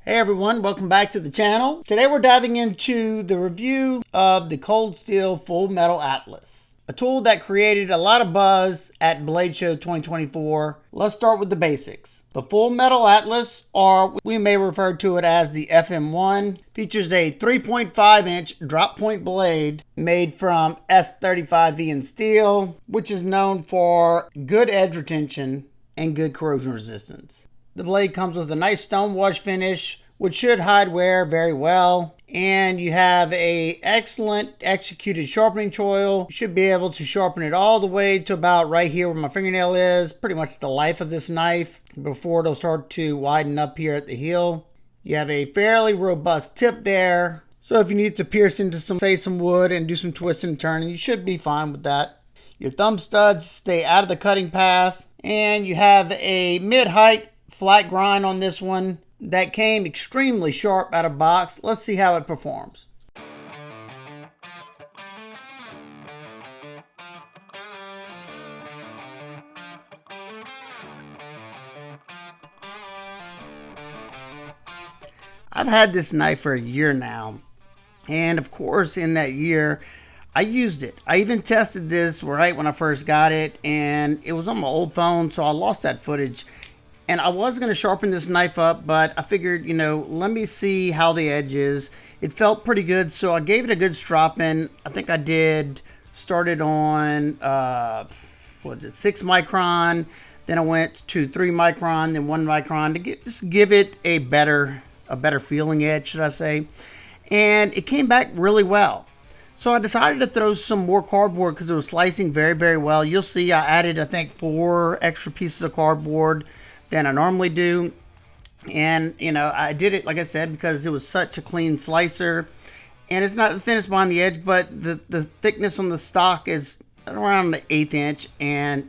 Hey everyone, welcome back to the channel. Today we're diving into the review of the Cold Steel Full Metal Atlas, a tool that created a lot of buzz at Blade Show 2024. Let's start with the basics. The Full Metal Atlas, or we may refer to it as the FM1, features a 3.5-inch drop point blade made from S35VN steel, which is known for good edge retention and good corrosion resistance. The blade comes with a nice stone wash finish, which should hide wear very well. And you have a excellent executed sharpening choil. You should be able to sharpen it all the way to about right here where my fingernail is. Pretty much the life of this knife before it'll start to widen up here at the heel. You have a fairly robust tip there. So if you need to pierce into some wood and do some twisting and turning, you should be fine with that. Your thumb studs stay out of the cutting path. And you have a mid-height flat grind on this one that came extremely sharp out of box. Let's see how it performs. I've had this knife for a year now, and of course in that year I used it. I even tested this right when I first got it, and it was on my old phone, so I lost that footage. And I was going to sharpen this knife up, but I figured, let me see how the edge is. It felt pretty good, so I gave it a good stropping. I think I started on, 6 micron. Then I went to 3 micron, then 1 micron to just give it a better feeling edge, should I say. And it came back really well. So I decided to throw some more cardboard because it was slicing very, very well. You'll see I added, I think, 4 extra pieces of cardboard than I normally do. And I did it, like I said, because it was such a clean slicer, and it's not the thinnest behind the edge, but the thickness on the stock is around the 1/8 inch, and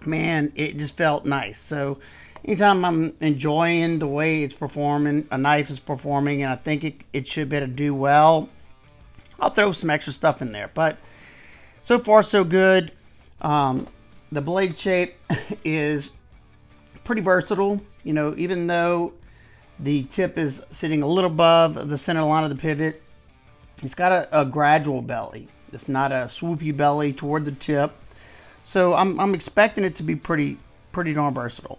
man, it just felt nice. So anytime I'm enjoying the way it's performing, a knife is performing, and I think it should be able to do well, I'll throw some extra stuff in there. But so far so good. The blade shape is pretty versatile, even though the tip is sitting a little above the center line of the pivot. It's got a gradual belly. It's not a swoopy belly toward the tip. So I'm expecting it to be pretty darn versatile.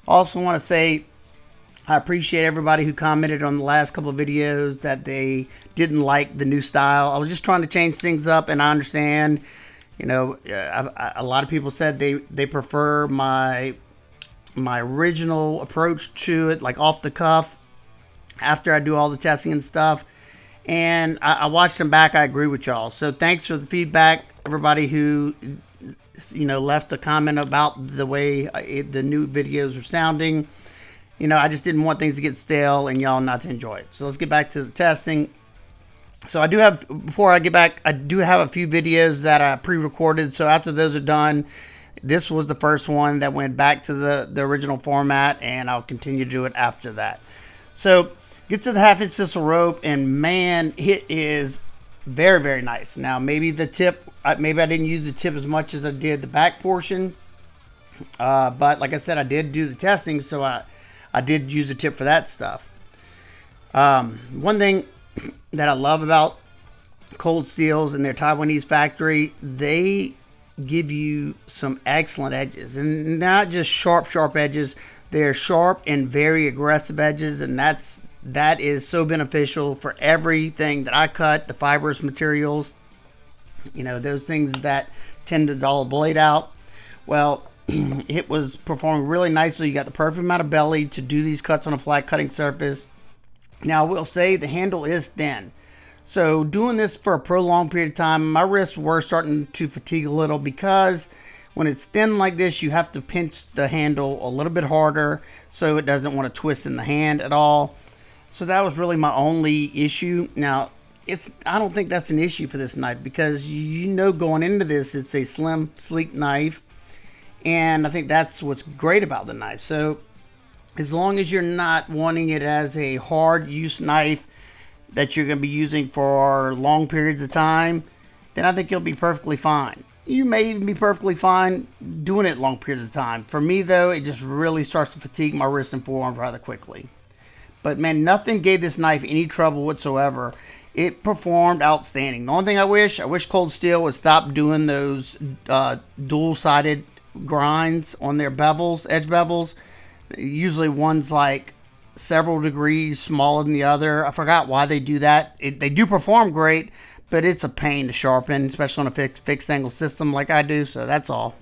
I also want to say I appreciate everybody who commented on the last couple of videos that they didn't like the new style. I was just trying to change things up, and I understand. A lot of people said they prefer my original approach to it, like off the cuff, after I do all the testing and stuff. And I watched them back. I agree with y'all. So thanks for the feedback, everybody who left a comment about the way the new videos are sounding. I just didn't want things to get stale and y'all not to enjoy it. So let's get back to the testing. So I do have, before I get back, I do have a few videos that I pre-recorded. So after those are done, this was the first one that went back to the original format, and I'll continue to do it after that. So get to the 1/2 inch sisal rope, and man, it is very, very nice. Now maybe the tip, maybe I didn't use the tip as much as I did the back portion, but like I said, I did do the testing, so I did use the tip for that stuff. One thing that I love about Cold Steels and their Taiwanese factory, they give you some excellent edges, and not just sharp edges. They're sharp and very aggressive edges, and that is so beneficial for everything that I cut, the fibrous materials, those things that tend to dull a blade out. Well, it was performing really nicely. You got the perfect amount of belly to do these cuts on a flat cutting surface. Now I will say the handle is thin. So doing this for a prolonged period of time, my wrists were starting to fatigue a little, because when it's thin like this, you have to pinch the handle a little bit harder so it doesn't want to twist in the hand at all. So that was really my only issue. Now, I don't think that's an issue for this knife, because going into this, it's a slim, sleek knife. And I think that's what's great about the knife. So as long as you're not wanting it as a hard use knife that you're going to be using for long periods of time, then I think you'll be perfectly fine. You may even be perfectly fine doing it long periods of time. For me though, it just really starts to fatigue my wrists and forearms rather quickly. But man, nothing gave this knife any trouble whatsoever. It performed outstanding. The only thing I wish Cold Steel would stop doing those dual-sided grinds on their bevels, edge bevels. Usually one's like several degrees smaller than the other. I forgot why they do that. They do perform great, but it's a pain to sharpen, especially on a fixed angle system like I do, so that's all.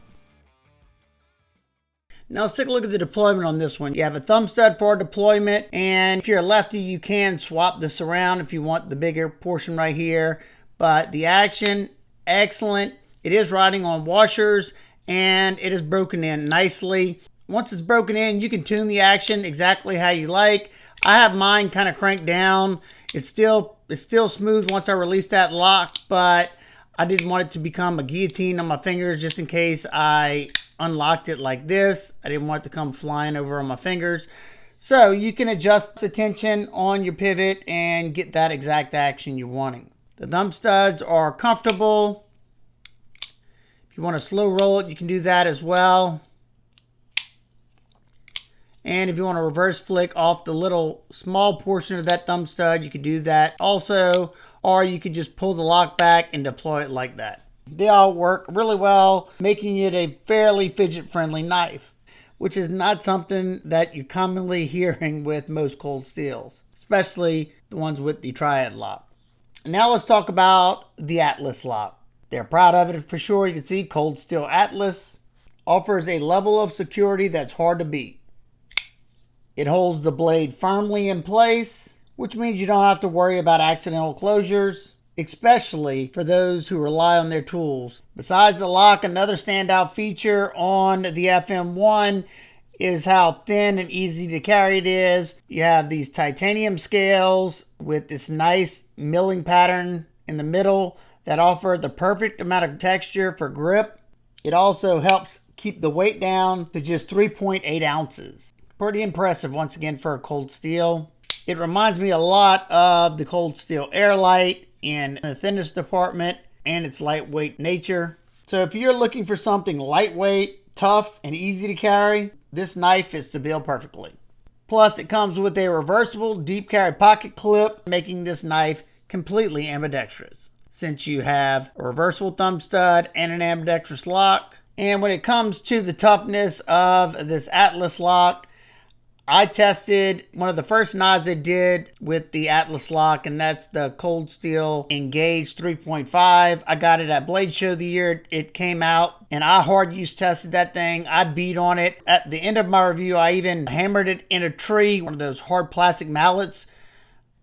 Now let's take a look at the deployment on this one. You have a thumb stud for deployment, and if you're a lefty, you can swap this around if you want the bigger portion right here. But the action, excellent. It is riding on washers, and it is broken in nicely. Once it's broken in, you can tune the action exactly how you like. I have mine kind of cranked down. It's still smooth once I release that lock, but I didn't want it to become a guillotine on my fingers just in case I unlocked it like this. I didn't want it to come flying over on my fingers. So you can adjust the tension on your pivot and get that exact action you're wanting. The thumb studs are comfortable. If you want to slow roll it, you can do that as well. And if you want to reverse flick off the little small portion of that thumb stud, you can do that also. Or you could just pull the lock back and deploy it like that. They all work really well, making it a fairly fidget-friendly knife, which is not something that you're commonly hearing with most Cold Steels, especially the ones with the triad lock. Now let's talk about the Atlas lock. They're proud of it for sure. You can see Cold Steel Atlas offers a level of security that's hard to beat. It holds the blade firmly in place, which means you don't have to worry about accidental closures, especially for those who rely on their tools. Besides the lock, another standout feature on the FM1 is how thin and easy to carry it is. You have these titanium scales with this nice milling pattern in the middle that offer the perfect amount of texture for grip. It also helps keep the weight down to just 3.8 ounces. Pretty impressive once again for a Cold Steel. It reminds me a lot of the Cold Steel Airlight in the thinness department and its lightweight nature. So if you're looking for something lightweight, tough, and easy to carry, this knife fits the bill perfectly. Plus it comes with a reversible deep carry pocket clip, making this knife completely ambidextrous, since you have a reversible thumb stud and an ambidextrous lock. And when it comes to the toughness of this Atlas lock, I tested one of the first knives I did with the Atlas lock, and that's the Cold Steel Engage 3.5. I got it at Blade Show the year it came out, and I hard use tested that thing. I beat on it. At the end of my review, I even hammered it in a tree, one of those hard plastic mallets.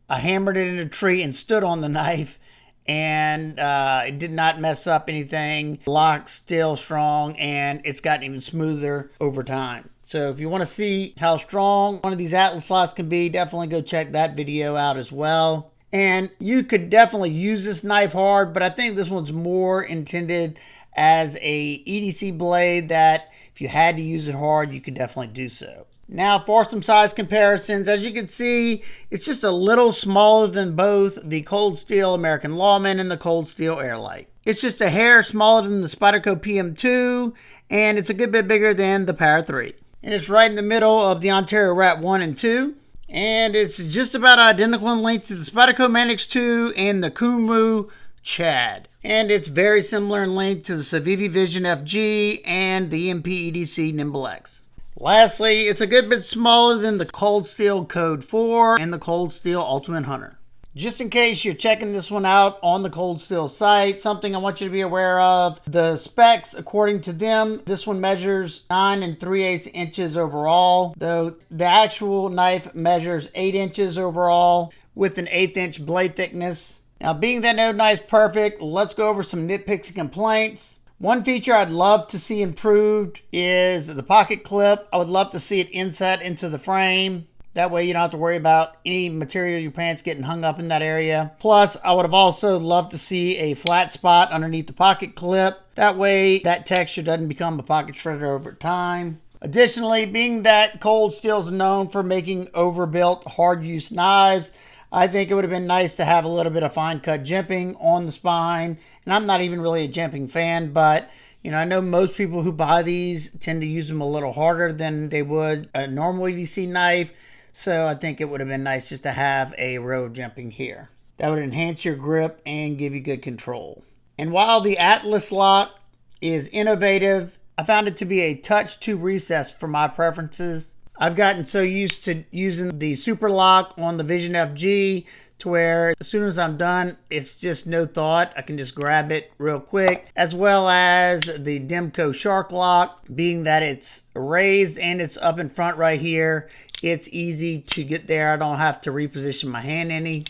I hammered it in a tree and stood on the knife, and it did not mess up anything. The lock's still strong, and it's gotten even smoother over time. So if you want to see how strong one of these Atlas locks can be, definitely go check that video out as well. And you could definitely use this knife hard, but I think this one's more intended as a EDC blade that if you had to use it hard, you could definitely do so. Now for some size comparisons, as you can see, it's just a little smaller than both the Cold Steel American Lawman and the Cold Steel Airlight. It's just a hair smaller than the Spyderco PM2, and it's a good bit bigger than the Para 3. And it's right in the middle of the Ontario Rat 1 and 2. And it's just about identical in length to the Spyderco Manix 2 and the Kumu Chad. And it's very similar in length to the Civivi Vision FG and the EMP EDC Nimble X. Lastly, it's a good bit smaller than the Cold Steel Code 4 and the Cold Steel Ultimate Hunter. Just in case you're checking this one out on the Cold Steel site, something I want you to be aware of. The specs, according to them, this one measures 9 3/8 inches overall, though the actual knife measures 8 inches overall with an 1/8 inch blade thickness. Now, being that no knife's perfect, let's go over some nitpicks and complaints. One feature I'd love to see improved is the pocket clip. I would love to see it inset into the frame. That way you don't have to worry about any material in your pants getting hung up in that area. Plus, I would have also loved to see a flat spot underneath the pocket clip. That way that texture doesn't become a pocket shredder over time. Additionally, being that Cold Steel is known for making overbuilt hard use knives, I think it would have been nice to have a little bit of fine cut jimping on the spine. And I'm not even really a jimping fan, but you know, I know most people who buy these tend to use them a little harder than they would a normal EDC knife. So I think it would have been nice just to have a row jumping here. That would enhance your grip and give you good control. And while the Atlas lock is innovative, I found it to be a touch too recessed for my preferences. I've gotten so used to using the Super Lock on the Vision FG to where as soon as I'm done, it's just no thought. I can just grab it real quick, as well as the Demco Shark Lock, being that it's raised and it's up in front right here. It's easy to get there. I don't have to reposition my hand any.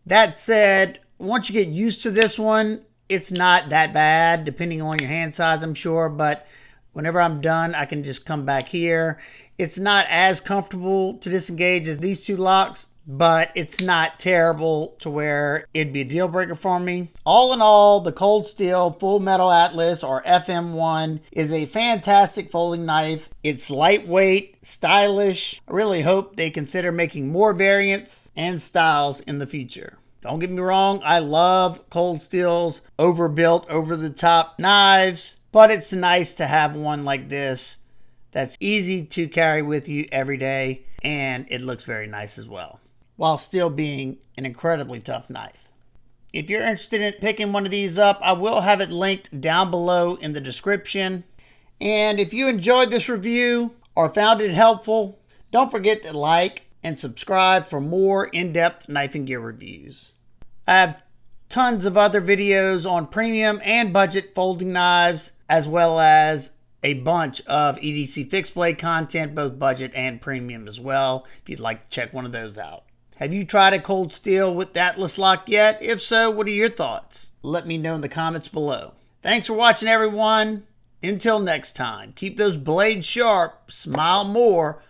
That said, once you get used to this one, it's not that bad, depending on your hand size, I'm sure, but whenever I'm done, I can just come back here. It's not as comfortable to disengage as these two locks, but it's not terrible to where it'd be a deal breaker for me. All in all, the Cold Steel Full Metal Atlas, or FM1, is a fantastic folding knife. It's lightweight, stylish. I really hope they consider making more variants and styles in the future. Don't get me wrong, I love Cold Steel's overbuilt, over-the-top knives, but it's nice to have one like this that's easy to carry with you every day, and it looks very nice as well, while still being an incredibly tough knife. If you're interested in picking one of these up, I will have it linked down below in the description. And if you enjoyed this review or found it helpful, don't forget to like and subscribe for more in-depth knife and gear reviews. I have tons of other videos on premium and budget folding knives, as well as a bunch of EDC fixed blade content, both budget and premium as well, if you'd like to check one of those out. Have you tried a Cold Steel with the Atlas lock yet? If so, what are your thoughts? Let me know in the comments below. Thanks for watching, everyone. Until next time, keep those blades sharp, smile more.